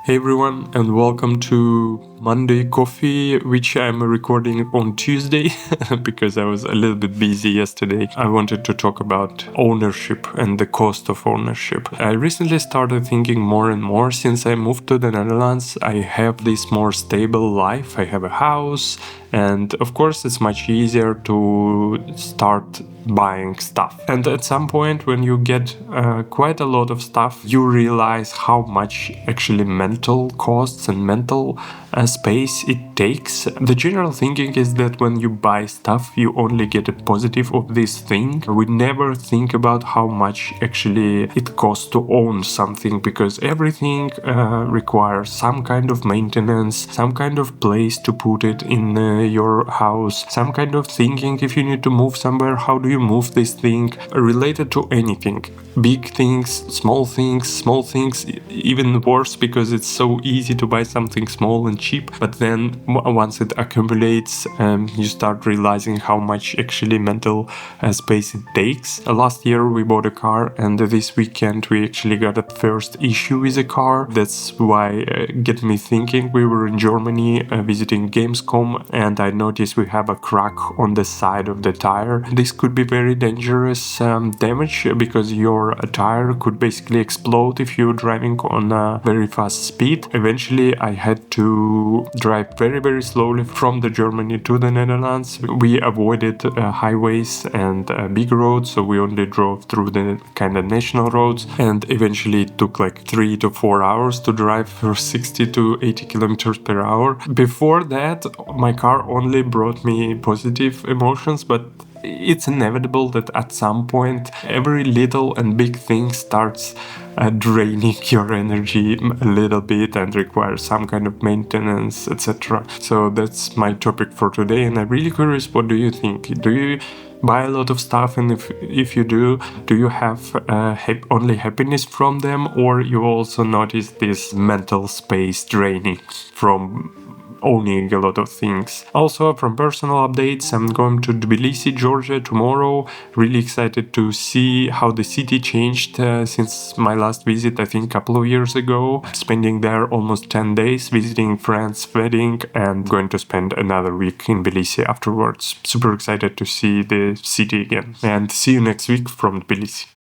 Hey everyone, and welcome to Monday Coffee, which I'm recording on Tuesday because I was a little bit busy yesterday. I wanted to talk about ownership and the cost of ownership. I recently started thinking more and more since I moved to the Netherlands. I have this more stable life. I have a house, and of course, it's much easier to start buying stuff. And at some point, when you get quite a lot of stuff, you realize how much actually mental costs and mental space it takes. The general thinking is that when you buy stuff, you only get a positive of this thing. We never think about how much actually it costs to own something, because everything requires some kind of maintenance, some kind of place to put it in your house, some kind of thinking. If you need to move somewhere, how do you move this thing? Related to anything, big things, small things, even worse, because it's so easy to buy something small and cheap, but then once it accumulates, you start realizing how much actually mental space it takes. Last year we bought a car, and this weekend we actually got a first issue with a car. That's why get me thinking. We were in Germany visiting Gamescom, and I noticed we have a crack on the side of the tire. This could be very dangerous damage, because your tire could basically explode if you're driving on a very fast speed. Eventually I had to drive very slowly from the Germany to the Netherlands. We avoided highways and big roads, so we only drove through the kind of national roads, and eventually it took like 3 to 4 hours to drive for 60 to 80 kilometers per hour. Before that, my car only brought me positive emotions, but it's inevitable that at some point every little and big thing starts draining your energy a little bit and requires some kind of maintenance, etc. So that's my topic for today, and I'm really curious, what do you think? Do you buy a lot of stuff, and if you do you have only happiness from them, or you also notice this mental space draining from owning a lot of things? Also, from personal updates, I'm going to Tbilisi, Georgia tomorrow. Really excited to see how the city changed since my last visit, I think a couple of years ago. Spending there almost 10 days, visiting friend's wedding, and going to spend another week in Tbilisi afterwards. Super excited to see the city again, and see you next week from Tbilisi.